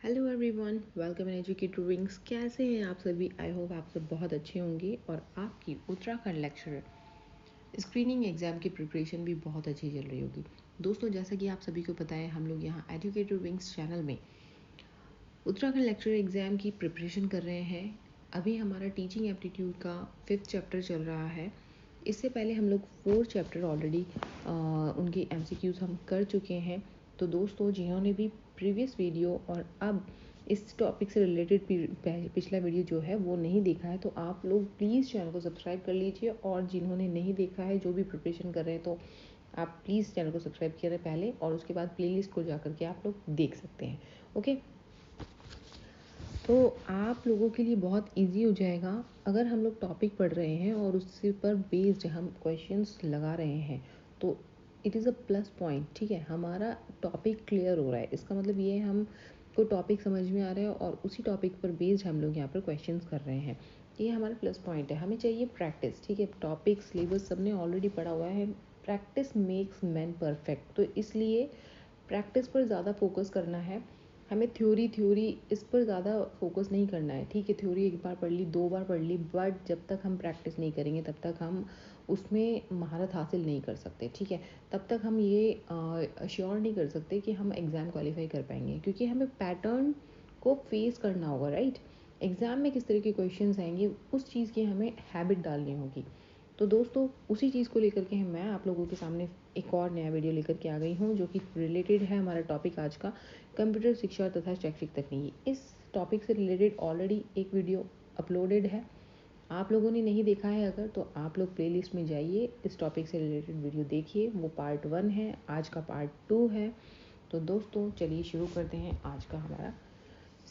Hello everyone, welcome in educator wings. कैसे हैं आप सभी? आई होप आप सब बहुत अच्छे होंगे और आपकी उत्तराखंड लेक्चरर स्क्रीनिंग एग्ज़ाम की प्रिपरेशन भी बहुत अच्छी चल रही होगी। दोस्तों, जैसा कि आप सभी को पता है, हम लोग यहाँ एजुकेटर विंग्स चैनल में उत्तराखंड लेक्चरर एग्ज़ाम की प्रिपरेशन कर रहे हैं। अभी हमारा टीचिंग एप्टीट्यूड का 5th चैप्टर चल रहा है। इससे पहले हम लोग 4 चैप्टर ऑलरेडी उनकी MCQs हम कर चुके हैं। तो दोस्तों, जिन्होंने भी प्रीवियस वीडियो और अब इस टॉपिक से रिलेटेड पिछला वीडियो जो है वो नहीं देखा है, तो आप लोग प्लीज़ चैनल को सब्सक्राइब कर लीजिए। और जिन्होंने नहीं देखा है, जो भी प्रिपरेशन कर रहे हैं, तो आप प्लीज़ चैनल को सब्सक्राइब करें पहले, और उसके बाद प्लेलिस्ट को जा करके आप लोग देख सकते हैं। ओके, तो आप लोगों के लिए बहुत इजी हो जाएगा अगर हम लोग टॉपिक पढ़ रहे हैं और उससे पर बेस्ड हम क्वेश्चंस लगा रहे हैं, तो it is a plus point. ठीक है, हमारा टॉपिक क्लियर हो रहा है, इसका मतलब ये है हमको टॉपिक समझ में आ रहा है और उसी टॉपिक पर बेस्ड हम लोग यहाँ पर क्वेश्चंस कर रहे हैं। ये हमारा प्लस पॉइंट है। हमें चाहिए प्रैक्टिस। ठीक है, टॉपिक सिलेबस सबने ऑलरेडी पढ़ा हुआ है। प्रैक्टिस मेक्स मैन परफेक्ट, तो इसलिए प्रैक्टिस पर ज़्यादा फोकस करना है हमें। थ्योरी इस पर ज़्यादा फोकस नहीं करना है। ठीक है, थ्योरी एक बार पढ़ ली, 2 बार पढ़ ली, बट जब तक हम प्रैक्टिस नहीं करेंगे तब तक हम उसमें महारत हासिल नहीं कर सकते। ठीक है, तब तक हम ये अश्योर नहीं कर सकते कि हम एग्ज़ाम क्वालिफाई कर पाएंगे, क्योंकि हमें पैटर्न को फेस करना होगा। राइट, एग्ज़ाम में किस तरह के क्वेश्चंस आएंगे, उस चीज़ की हमें हैबिट डालनी होगी। तो दोस्तों, उसी चीज़ को लेकर के मैं आप लोगों के सामने एक और नया वीडियो लेकर के आ गई हूँ, जो कि रिलेटेड है हमारा टॉपिक आज का, कंप्यूटर शिक्षा तथा शैक्षिक तकनीकी। इस टॉपिक से रिलेटेड ऑलरेडी एक वीडियो अपलोडेड है। आप लोगों ने नहीं देखा है अगर, तो आप लोग प्लेलिस्ट में जाइए, इस टॉपिक से रिलेटेड वीडियो देखिए। वो पार्ट 1 है, आज का पार्ट 2 है। तो दोस्तों, चलिए शुरू करते हैं आज का हमारा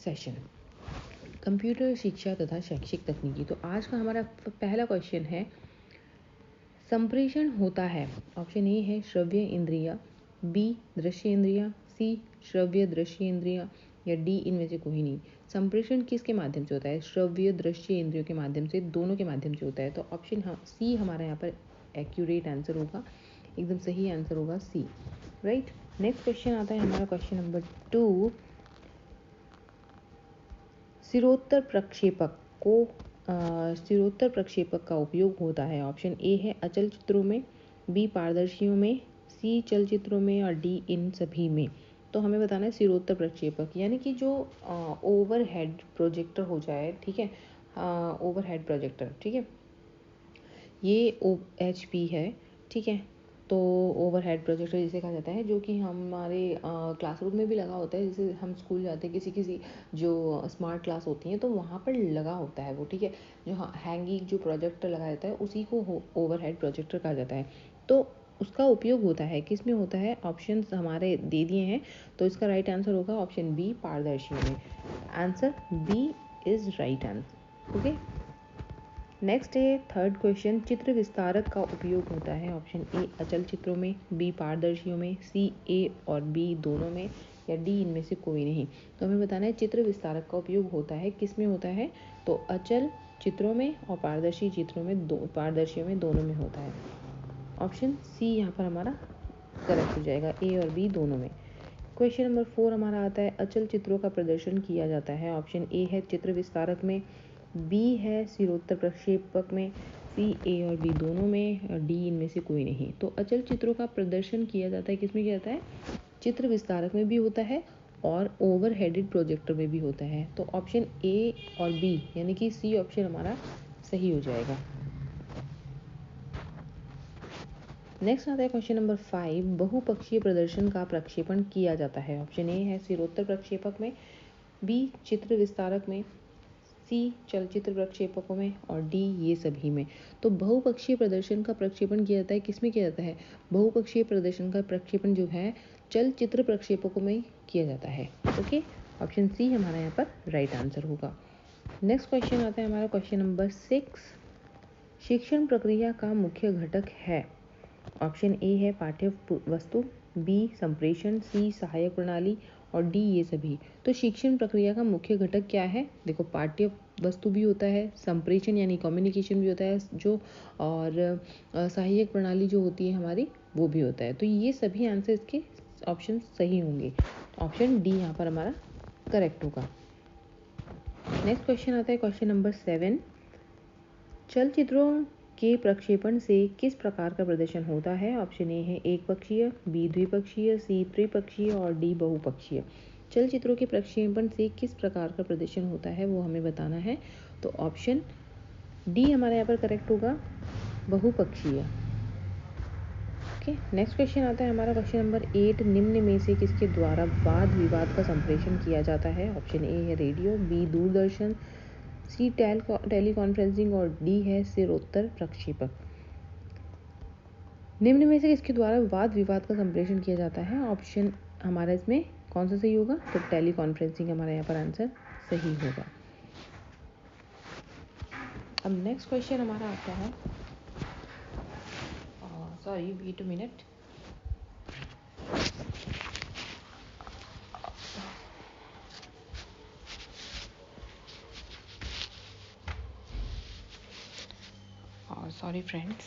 सेशन, कंप्यूटर शिक्षा तथा शैक्षिक तकनीकी। तो आज का हमारा पहला क्वेश्चन है, संप्रेषण होता है। ऑप्शन ए है श्रव्य इंद्रिया, बी दृश्य इंद्रिया, सी श्रव्य दृश्य इंद्रिया, या डी इनमें से कोई नहीं। संप्रेषण किसके माध्यम से होता है? श्रव्य दृश्य इंद्रियों के माध्यम से, दोनों के माध्यम से होता है। तो ऑप्शन सी हमारा यहाँ पर एक्यूरेट आंसर होगा, एकदम सही आंसर होगा सी। राइट, नेक्स्ट क्वेश्चन आता है हमारा क्वेश्चन नंबर 2। सिरोत्तर प्रक्षेपक को सिरोत्तर प्रक्षेपक का उपयोग होता है। ऑप्शन ए है अचल चित्रों में, बी पारदर्शियों में, सी चलचित्रों में, और डी इन सभी में। तो हमें बताना है सिरोत्तर प्रक्षेपक यानी कि जो ओवरहेड प्रोजेक्टर हो जाए। ठीक है, ओवरहेड प्रोजेक्टर। ठीक है, ये OHP है। ठीक है, तो ओवरहेड प्रोजेक्टर जिसे कहा जाता है, जो कि हमारे क्लासरूम में भी लगा होता है। जैसे हम स्कूल जाते हैं, किसी जो स्मार्ट क्लास होती हैं, तो वहाँ पर लगा होता है वो। ठीक है, जो हैंगिंग जो प्रोजेक्टर लगा जाता है, उसी को ओवरहेड प्रोजेक्टर कहा जाता है। तो उसका उपयोग होता है, किस में होता है? ऑप्शन हमारे दे दिए हैं, तो इसका राइट आंसर होगा ऑप्शन बी, पारदर्शी में। Answer B is right answer. Okay, next है थर्ड क्वेश्चन, चित्र विस्तारक का उपयोग होता है। ऑप्शन ए अचल चित्रों में, बी पारदर्शियों में, सी ए और बी दोनों में, या डी इनमें से कोई नहीं। तो हमें बताना है चित्र विस्तारक का उपयोग होता है किस में होता है? तो अचल चित्रों में और पारदर्शी चित्रों में, पारदर्शियों में, दोनों में होता है। ऑप्शन सी यहाँ पर हमारा करेक्ट हो जाएगा, ए और बी दोनों में। क्वेश्चन नंबर 4 हमारा आता है, अचल चित्रों का प्रदर्शन किया जाता है। ऑप्शन ए है चित्र विस्तारक में, बी है सिरोत्तर प्रक्षेपक में, सी ए और बी दोनों में, और डी इनमें से कोई नहीं। तो अचल चित्रों का प्रदर्शन किया जाता है किस में किया जाता है? चित्र विस्तारक में भी होता है और ओवर हेडेड प्रोजेक्टर में भी होता है। तो ऑप्शन ए और बी यानी कि सी ऑप्शन हमारा सही हो जाएगा। नेक्स्ट आता है क्वेश्चन नंबर 5, बहुपक्षीय प्रदर्शन का प्रक्षेपण किया जाता है। ऑप्शन ए है सिरोत्तर प्रक्षेपक में, बी चित्र विस्तारक में, सी चलचित्र प्रक्षेपकों में, और डी ये सभी में। तो बहुपक्षीय प्रदर्शन का प्रक्षेपण किया जाता है किस में किया जाता है? बहुपक्षीय प्रदर्शन का प्रक्षेपण जो है चलचित्र प्रक्षेपकों में किया जाता है। ओके, ऑप्शन सी हमारा यहाँ पर राइट आंसर होगा। नेक्स्ट क्वेश्चन आता है हमारा क्वेश्चन नंबर 6, शिक्षण प्रक्रिया का मुख्य घटक है। ऑप्शन ए है पाठ्य वस्तु, बी संप्रेषण, सी सहायक प्रणाली, और डी ये सभी। तो शिक्षण प्रक्रिया का मुख्य घटक क्या है? देखो, पाठ्य वस्तु भी होता है, संप्रेषण यानी कम्युनिकेशन भी होता है जो, और सहायक प्रणाली जो होती है हमारी, वो भी होता है। तो ये सभी आंसर इसके ऑप्शन सही होंगे। ऑप्शन डी यहाँ पर हमारा करेक्ट होगा। नेक्स्ट क्वेश्चन आता है क्वेश्चन नंबर 7। चलचित्रों के प्रक्षेपण से किस प्रकार का प्रदर्शन होता है? ऑप्शन ए है एक पक्षीय, बी द्विपक्षीय, सी त्रिपक्षीय और डी बहुपक्षीय। चलचित्रों के प्रक्षेपण से किस प्रकार का प्रदर्शन होता है वो हमें बताना है। तो ऑप्शन डी हमारे यहाँ पर करेक्ट होगा, बहुपक्षीय। ओके, नेक्स्ट क्वेश्चन आता है हमारा क्वेश्चन नंबर 8। निम्न में से किसके द्वारा वाद विवाद का संप्रेषण किया जाता है? ऑप्शन ए है रेडियो, बी दूरदर्शन, सी टेलीकॉन्फ्रेंसिंग और डी है सिरोत्तर प्रक्षेपक। निम्न में से किसके द्वारा वाद विवाद का संप्रेषण किया जाता है? ऑप्शन हमारा इसमें कौन सा सही होगा? तो टेलीकॉन्फ्रेंसिंग हमारा यहाँ पर आंसर सही होगा। अब नेक्स्ट क्वेश्चन हमारा आता है, sorry wait a minute. Sorry friends.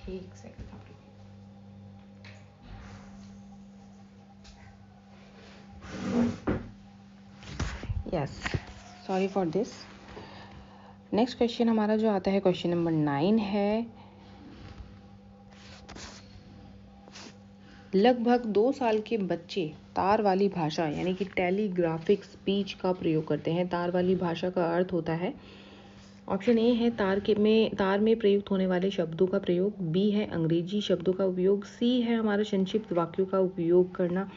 एक सेकंड आप रुकिए। Yes, sorry for this. Next question हमारा जो आता है क्वेश्चन नंबर 9 है। लगभग 2 साल के बच्चे तार वाली भाषा यानी कि टेलीग्राफिक स्पीच का प्रयोग करते हैं। तार वाली भाषा का अर्थ होता है, ऑप्शन ए है तार में प्रयुक्त होने वाले शब्दों का प्रयोग, बी है अंग्रेजी शब्दों का उपयोग, सी है हमारा संक्षिप्त वाक्यों का उपयोग करना,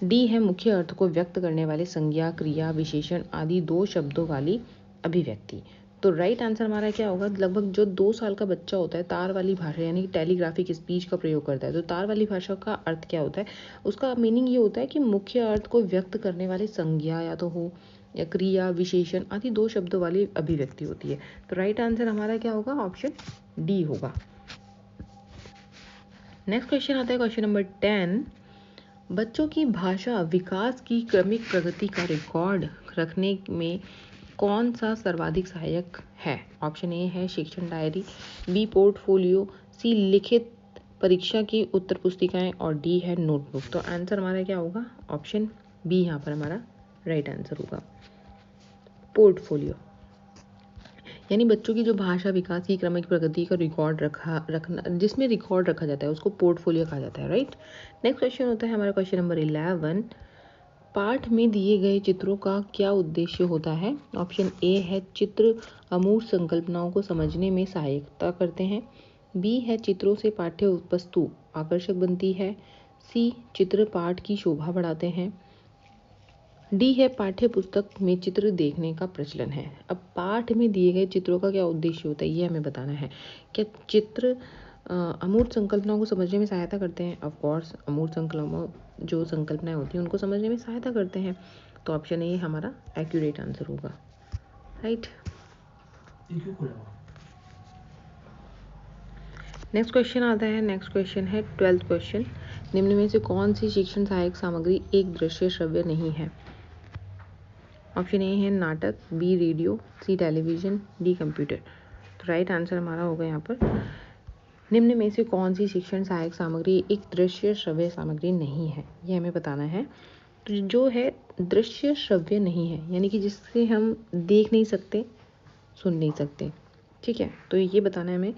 डी है मुख्य अर्थ को व्यक्त करने वाले संज्ञा, क्रिया, विशेषण आदि 2 शब्दों वाली अभिव्यक्ति। तो राइट आंसर हमारा क्या होगा? लगभग जो 2 साल का बच्चा होता है तार वाली भाषा यानी टेलीग्राफिक स्पीच का प्रयोग करता है। तो तार वाली भाषा का अर्थ क्या होता है? उसका मीनिंग ये होता है कि मुख्य अर्थ को व्यक्त करने वाले संज्ञा या तो हो या क्रिया, विशेषण आदि 2 शब्दों वाली अभिव्यक्ति होती है। तो राइट आंसर हमारा क्या होगा? ऑप्शन डी होगा। नेक्स्ट क्वेश्चन आता है क्वेश्चन नंबर 10। बच्चों की भाषा विकास की क्रमिक प्रगति का रिकॉर्ड रखने में कौन सा सर्वाधिक सहायक है? ऑप्शन ए है शिक्षण डायरी, बी पोर्टफोलियो, सी लिखित परीक्षा की उत्तर पुस्तिकाएं और डी है नोटबुक। तो आंसर हमारा क्या होगा? ऑप्शन बी यहाँ पर हमारा राइट आंसर होगा, पोर्टफोलियो। यानी बच्चों की जो भाषा विकास की क्रमिक प्रगति का रिकॉर्ड रखना जिसमें रिकॉर्ड रखा जाता है उसको पोर्टफोलियो कहा जाता है, राइट। नेक्स्ट क्वेश्चन होता है हमारा क्वेश्चन नंबर 11। पाठ में दिए गए चित्रों का क्या उद्देश्य होता है? ऑप्शन ए है चित्र अमूर्त संकल्पनाओं को समझने में सहायता करते हैं, बी है चित्रों से पाठ्य वस्तु आकर्षक बनती है, सी चित्र पाठ की शोभा बढ़ाते हैं, डी है पाठ्य पुस्तक में चित्र देखने का प्रचलन है। अब पाठ में दिए गए चित्रों का क्या उद्देश्य होता है ये हमें बताना है। क्या चित्र अमूर्त संकल्पनाओं को समझने में सहायता करते हैं? ऑफ कोर्स अमूर्त जो संकल्पनाएं होती हैं उनको समझने में सहायता करते हैं। तो ऑप्शन ए हमारा एक्यूरेट आंसर होगा, राइट। नेक्स्ट क्वेश्चन आता है, नेक्स्ट क्वेश्चन है 12th क्वेश्चन। निम्न में से कौन सी शिक्षण सहायक सामग्री एक दृश्य श्रव्य नहीं है? ऑप्शन ए है नाटक, बी रेडियो, सी टेलीविजन, डी कंप्यूटर। तो राइट आंसर हमारा होगा यहाँ पर निम्न में से कौन सी शिक्षण सहायक सामग्री एक दृश्य श्रव्य सामग्री नहीं है, ये हमें बताना है। तो जो है दृश्य श्रव्य नहीं है यानी कि जिससे हम देख नहीं सकते, सुन नहीं सकते, ठीक है। तो ये बताना है हमें,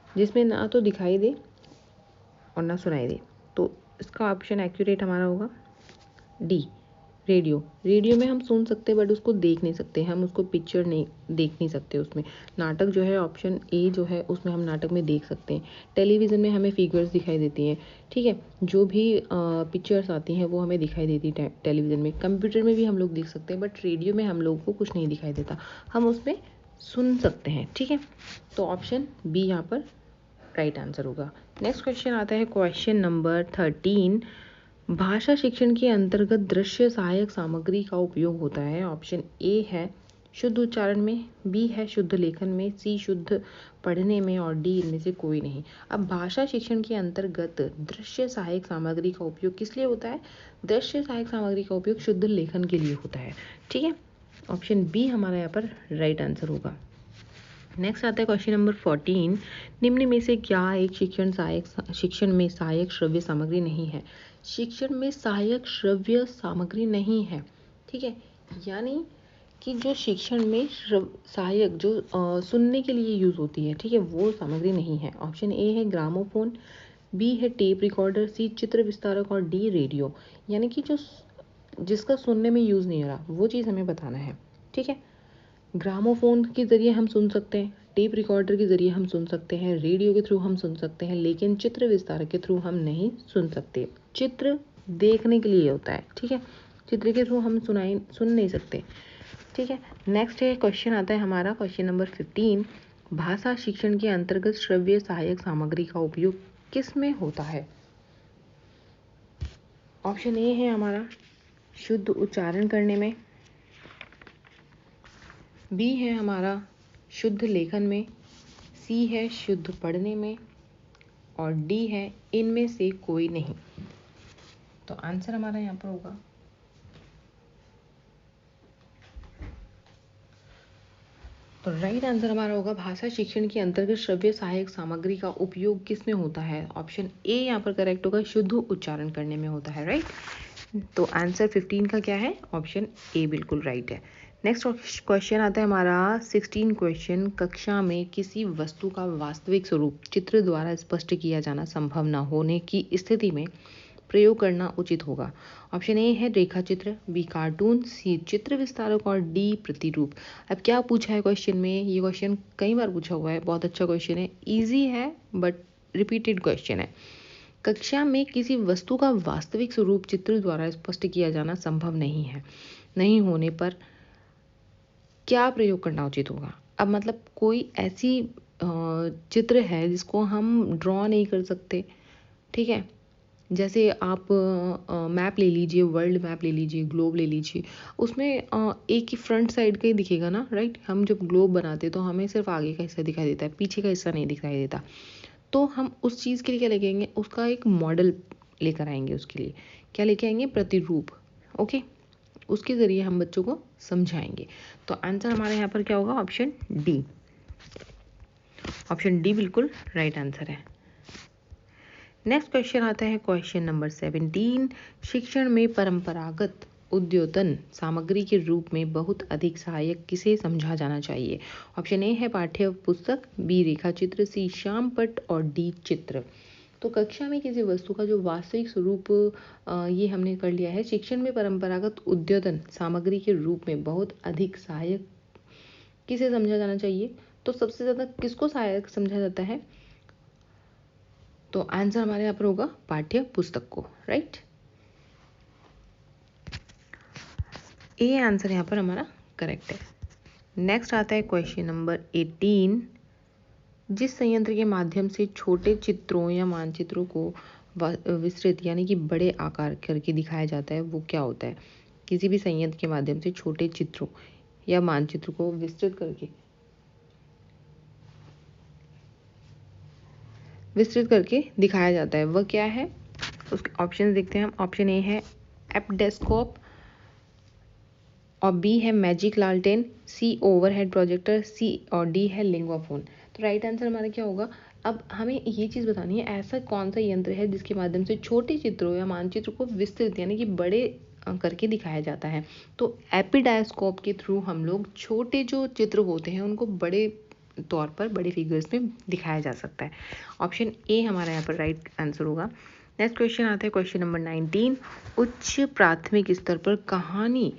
जिसमें ना तो दिखाई दे और ना सुनाई दे। तो इसका ऑप्शन एक्यूरेट हमारा होगा डी रेडियो। रेडियो में हम सुन सकते बट उसको देख नहीं सकते, हम उसको पिक्चर नहीं देख नहीं सकते उसमें। नाटक जो है ऑप्शन ए जो है उसमें हम नाटक में देख सकते हैं। टेलीविज़न में हमें फिगर्स दिखाई देती हैं, ठीक है। जो भी पिक्चर्स आती हैं वो हमें दिखाई देती है टेलीविज़न में। कंप्यूटर में भी हम लोग देख सकते हैं बट रेडियो में हम लोगों को कुछ नहीं दिखाई देता, हम उसमें सुन सकते हैं, ठीक है। तो ऑप्शन बी यहाँ पर राइट आंसर होगा। नेक्स्ट क्वेश्चन आता है क्वेश्चन नंबर 13। भाषा शिक्षण के अंतर्गत दृश्य सहायक सामग्री का उपयोग होता है। ऑप्शन ए है शुद्ध उच्चारण में, बी है शुद्ध लेखन में, सी शुद्ध पढ़ने में और डी इनमें से कोई नहीं। अब भाषा शिक्षण के अंतर्गत दृश्य सहायक सामग्री का उपयोग किस लिए होता है? दृश्य सहायक सामग्री का उपयोग शुद्ध लेखन के लिए होता है, ठीक है। ऑप्शन बी हमारा यहाँ पर राइट आंसर होगा। नेक्स्ट आता है क्वेश्चन नंबर 14। निम्न में से क्या एक शिक्षण में सहायक श्रव्य सामग्री नहीं है? शिक्षण में सहायक श्रव्य सामग्री नहीं है, ठीक है, यानी कि जो शिक्षण में सहायक जो सुनने के लिए यूज होती है, ठीक है, वो सामग्री नहीं है। ऑप्शन ए है ग्रामोफोन, बी है टेप रिकॉर्डर, सी चित्र विस्तारक और डी रेडियो। यानी कि जो जिसका सुनने में यूज नहीं हो रहा वो चीज़ हमें बताना है, ठीक है। ग्रामोफोन के ज़रिए हम सुन सकते हैं, टेप रिकॉर्डर के ज़रिए हम सुन सकते हैं, रेडियो के थ्रू हम सुन सकते हैं, लेकिन चित्र विस्तारक के थ्रू हम नहीं सुन सकते। चित्र देखने के लिए होता है, ठीक है, चित्र के थ्रू हम सुन नहीं सकते, ठीक है। नेक्स्ट है क्वेश्चन आता है हमारा क्वेश्चन नंबर 15। भाषा शिक्षण के अंतर्गत श्रव्य सहायक सामग्री का उपयोग किस में होता है? ऑप्शन ए है हमारा शुद्ध उच्चारण करने में, बी है हमारा शुद्ध लेखन में, सी है शुद्ध पढ़ने में और डी है इनमें से कोई नहीं। तो आंसर हमारा यहाँ पर होगा तो राइट आंसर हमारा होगा भाषा शिक्षण के अंतर्गत श्रव्य सहायक सामग्री का उपयोग किस में होता है? ऑप्शन ए यहाँ पर करेक्ट होगा, शुद्ध उच्चारण करने में होता है, राइट। तो आंसर 15 का क्या है? ऑप्शन ए बिल्कुल राइट है। नेक्स्ट क्वेश्चन आता है हमारा 16 क्वेश्चन। कक्षा में किसी वस्तु का वास्तविक स्वरूप चित्र द्वारा स्पष्ट किया जाना संभव न होने की स्थिति में प्रयोग करना उचित होगा। ऑप्शन ए है रेखा चित्र, बी कार्टून, सी चित्र विस्तारक और डी प्रतिरूप। अब क्या पूछा है क्वेश्चन में? ये क्वेश्चन कई बार पूछा हुआ है, बहुत अच्छा क्वेश्चन है, इजी है बट रिपीटेड क्वेश्चन है। कक्षा में किसी वस्तु का वास्तविक स्वरूप चित्र द्वारा स्पष्ट किया जाना संभव नहीं है, नहीं होने पर क्या प्रयोग करना उचित होगा? अब मतलब कोई ऐसी चित्र है जिसको हम ड्रॉ नहीं कर सकते, ठीक है, जैसे आप मैप ले लीजिए, वर्ल्ड मैप ले लीजिए, ग्लोब ले लीजिए, उसमें एक ही फ्रंट साइड का ही दिखेगा ना, राइट। हम जब ग्लोब बनाते तो हमें सिर्फ आगे का हिस्सा दिखाई देता है, पीछे का हिस्सा नहीं दिखाई देता। तो हम उस चीज़ के लिए क्या लेके आएंगे? उसका एक मॉडल लेकर आएंगे, उसके लिए क्या लेके आएंगे? प्रतिरूप, ओके। उसके ज़रिए हम बच्चों को समझाएंगे। तो आंसर हमारे यहाँ पर क्या होगा? Option D. ऑप्शन डी बिल्कुल राइट आंसर है। नेक्स्ट क्वेश्चन आता है क्वेश्चन नंबर 17। शिक्षण में परंपरागत उद्योतन सामग्री के रूप में बहुत अधिक सहायक किसे समझा जाना चाहिए? ऑप्शन ए है पाठ्य पुस्तक, बी रेखा चित्र, सी श्यामपट्ट और डी चित्र। तो कक्षा में किसी वस्तु का जो वास्तविक स्वरूप ये हमने कर लिया है। शिक्षण में परंपरागत उद्योतन सामग्री के रूप में बहुत अधिक सहायक किसे समझा जाना चाहिए? तो सबसे ज़्यादा किसको सहायक समझा जाता है? तो आंसर हमारे यहाँ पर होगा पाठ्य पुस्तक को, राइट। ए आंसर यहाँ पर हमारा करेक्ट है। नेक्स्ट आता है क्वेश्चन नंबर 18। जिस संयंत्र के माध्यम से छोटे चित्रों या मानचित्रों को विस्तृत यानी कि बड़े आकार करके दिखाया जाता है वो क्या होता है? किसी भी संयंत्र के माध्यम से छोटे चित्रों या मानचित्र को विस्तृत करके दिखाया जाता है, वह क्या है? उसके ऑप्शन देखते हैं हम। ऑप्शन ए है एपडेस्कोप और बी है मैजिक लालटेन, सी ओवरहेड प्रोजेक्टर, सी और डी है लिंगुआफोन। तो राइट आंसर हमारा क्या होगा? अब हमें ये चीज़ बतानी है ऐसा कौन सा यंत्र है जिसके माध्यम से छोटे चित्रों या मानचित्र को विस्तृत यानी कि बड़े करके दिखाया जाता है। तो एपिडास्कोप के थ्रू हम लोग छोटे जो चित्र होते हैं उनको बड़े तौर पर, बड़े फिगर्स में दिखाया जा सकता है। ऑप्शन ए हमारा यहाँ पर राइट आंसर होगा। नेक्स्ट क्वेश्चन आता है क्वेश्चन नंबर 19। उच्च प्राथमिक स्तर पर कहानी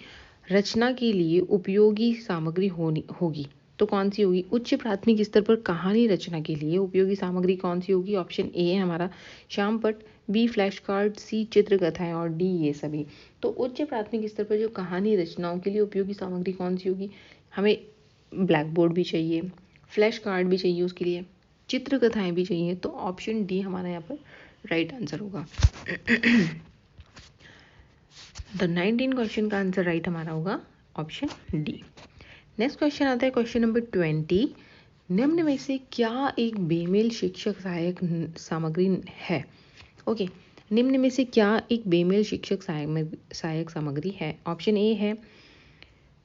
रचना के लिए उपयोगी सामग्री होगी तो कौन सी होगी? उच्च प्राथमिक स्तर पर कहानी रचना के लिए उपयोगी सामग्री कौन सी होगी? ऑप्शन ए है हमारा श्यामपट्ट, बी फ्लैश कार्ड, सी चित्र कथाएं और डी ये सभी। तो उच्च प्राथमिक स्तर पर जो कहानी रचनाओं के लिए उपयोगी सामग्री कौन सी होगी? हमें ब्लैक बोर्ड भी चाहिए, फ्लैश कार्ड भी चाहिए, उसके लिए चित्र कथाएं भी चाहिए। तो ऑप्शन डी हमारा यहाँ पर राइट आंसर होगा। द 19 क्वेश्चन का आंसर राइट हमारा होगा ऑप्शन डी। नेक्स्ट क्वेश्चन आता है क्वेश्चन नंबर 20। निम्न में से क्या एक बेमेल शिक्षक सहायक सामग्री है? ओके, निम्न में से क्या एक बेमेल शिक्षक सहायक सामग्री है? ऑप्शन ए है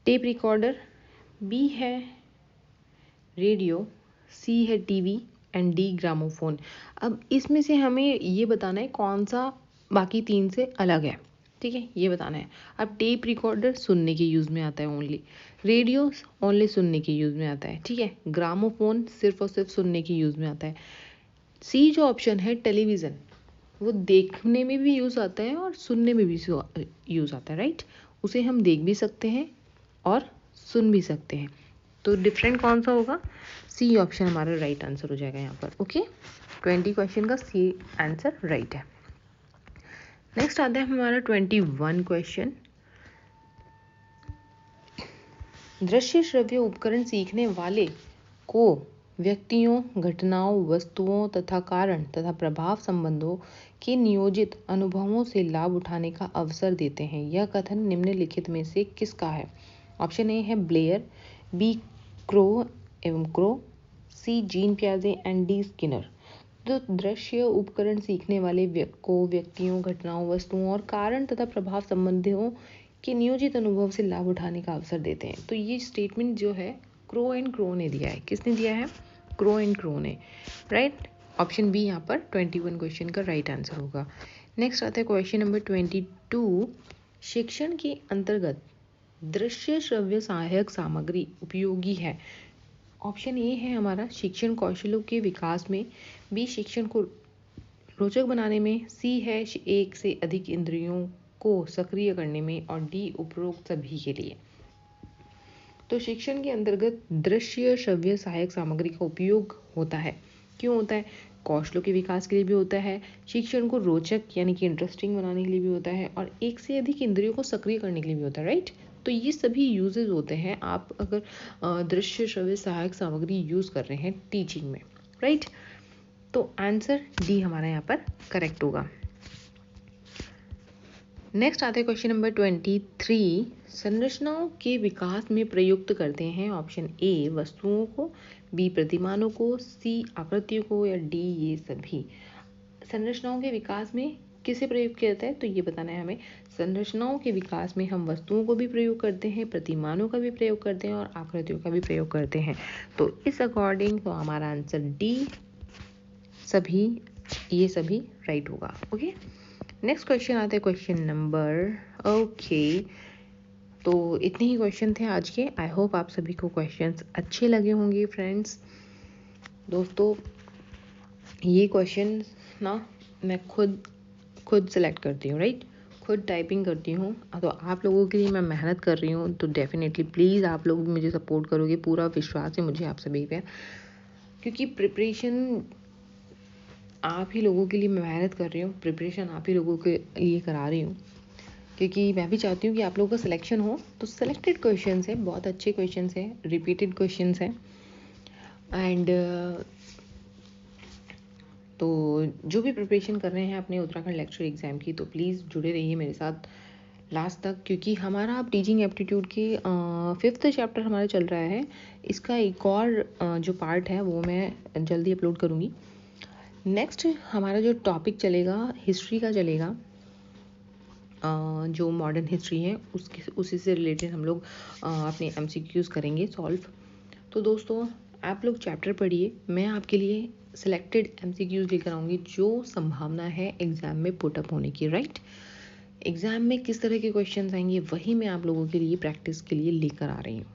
टेप रिकॉर्डर, बी है रेडियो, सी है टीवी एंड डी ग्रामोफोन। अब इसमें से हमें ये बताना है कौन सा बाकी 3 से अलग है, ठीक है, ये बताना है। अब टेप रिकॉर्डर सुनने के यूज़ में आता है ओनली, रेडियो ओनली सुनने के यूज़ में आता है, ठीक है, ग्रामोफोन सिर्फ और सिर्फ सुनने के यूज़ में आता है। सी जो ऑप्शन है टेलीविज़न, वो देखने में भी यूज़ आता है और सुनने में भी यूज़ आता है, राइट, उसे हम देख भी सकते हैं और सुन भी सकते हैं। तो डिफरेंट कौन सा होगा, सी ऑप्शन हमारा राइट आंसर हो जाएगा यहाँ पर। ओके, 20 क्वेश्चन का सी आंसर राइट है। नेक्स्ट आता है हमारा 21 क्वेश्चन। दृश्य श्रव्य उपकरण सीखने वाले को व्यक्तियों, घटनाओं, वस्तुओं तथा कारण तथा प्रभाव संबंधों के नियोजित अनुभवों से लाभ उठाने का अवसर देते हैं। यह कथन निम्नलिखित में से किसका है? ऑप्शन ए है ब्लेयर, बी क्रो एवं क्रो, सी जीन पियाजे एंड डी स्किनर। तो दृश्य उपकरण सीखने वाले को व्यक्तियों, घटनाओं, वस्तुओं और कारण तथा प्रभाव संबंधियों के नियोजित अनुभव से लाभ उठाने का अवसर देते हैं। तो ये स्टेटमेंट जो है क्रो एंड क्रो ने दिया है। किसने दिया है? क्रो एंड क्रो ने, राइट। ऑप्शन बी यहाँ पर 21 क्वेश्चन का राइट आंसर होगा। नेक्स्ट आता है क्वेश्चन नंबर 22। शिक्षण के अंतर्गत दृश्य श्रव्य सहायक सामग्री उपयोगी है। ऑप्शन ए है हमारा शिक्षण कौशलों के विकास में, बी शिक्षण को रोचक बनाने में, सी है एक से अधिक इंद्रियों को सक्रिय करने में और डी उपरोक्त सभी के लिए। तो शिक्षण के अंतर्गत दृश्य श्रव्य सहायक सामग्री का उपयोग होता है। क्यों होता है? कौशलों के विकास के लिए भी होता है, शिक्षण को रोचक यानी कि इंटरेस्टिंग बनाने के लिए भी होता है और एक से अधिक इंद्रियों को सक्रिय करने के लिए भी होता है, राइट। तो ये सभी यूजेस होते हैं आप अगर दृश्य श्रव्य सहायक सामग्री यूज कर रहे हैं टीचिंग में, राइट। तो आंसर डी हमारा यहाँ पर करेक्ट होगा। नेक्स्ट आते हैं क्वेश्चन नंबर 23। संरचनाओं के विकास में प्रयुक्त करते हैं। ऑप्शन ए वस्तुओं को, बी प्रतिमानों को, सी आकृतियों को या डी ये सभी। संरचनाओं के विकास में किसे प्रयोग किया जाता है? तो ये बताना है हमें। संरचनाओं के विकास में हम वस्तुओं को भी प्रयोग करते हैं, प्रतिमानों का भी प्रयोग करते हैं और आकृतियों का भी प्रयोग करते हैं। तो इस अकॉर्डिंग तो हमारा आंसर डी सभी, ये सभी राइट होगा। ओके, नेक्स्ट क्वेश्चन आता है क्वेश्चन नंबर, ओके, तो इतने ही क्वेश्चन थे आज के। आई होप आप सभी को क्वेश्चंस अच्छे लगे होंगे फ्रेंड्स। दोस्तों ये क्वेश्चन ना मैं खुद सेलेक्ट करती हूँ, राइट, खुद टाइपिंग करती हूँ। तो आप लोगों के लिए मैं मेहनत कर रही हूँ, तो डेफिनेटली प्लीज़ आप लोग भी मुझे सपोर्ट करोगे, पूरा विश्वास है मुझे आप सभी पे, क्योंकि प्रिपरेशन आप ही लोगों के लिए मैं मेहनत कर रही हूँ, प्रिपरेशन आप ही लोगों के लिए करा रही हूँ, क्योंकि मैं भी चाहती हूँ कि आप लोगों का सिलेक्शन हो। तो सिलेक्टेड क्वेश्चंस हैं, बहुत अच्छे क्वेश्चंस हैं, रिपीटेड क्वेश्चंस हैं एंड तो जो भी प्रिपरेशन कर रहे हैं अपने उत्तराखंड लेक्चर एग्ज़ाम की, तो प्लीज़ जुड़े रहिए मेरे साथ लास्ट तक, क्योंकि हमारा अब टीचिंग एप्टीट्यूड की 5th चैप्टर हमारा चल रहा है। इसका एक और जो पार्ट है वो मैं जल्दी अपलोड करूँगी। नेक्स्ट हमारा जो टॉपिक चलेगा हिस्ट्री का चलेगा, जो मॉडर्न हिस्ट्री है उसी से रिलेटेड हम लोग अपने MCQs करेंगे सॉल्व। तो दोस्तों आप लोग चैप्टर पढ़िए, मैं आपके लिए सिलेक्टेड MCQs लेकर आऊँगी जो संभावना है एग्ज़ाम में पुटअप होने की, राइट। एग्ज़ाम में किस तरह के क्वेश्चन आएंगे वही मैं आप लोगों के लिए प्रैक्टिस के लिए लेकर आ रही हूँ।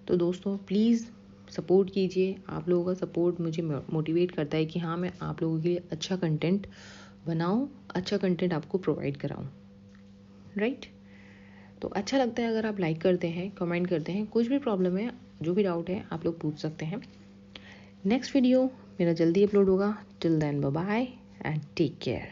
तो दोस्तों प्लीज़ सपोर्ट कीजिए, आप लोगों का सपोर्ट मुझे मोटिवेट करता है कि हाँ मैं आप लोगों के लिए अच्छा कंटेंट बनाऊँ, अच्छा कंटेंट आपको प्रोवाइड कराऊँ, राइट। तो अच्छा लगता है अगर आप लाइक करते हैं, कमेंट करते हैं, कुछ भी प्रॉब्लम है, जो भी डाउट है आप लोग पूछ सकते हैं। नेक्स्ट वीडियो मेरा जल्दी अपलोड होगा। Till then bye bye and take care.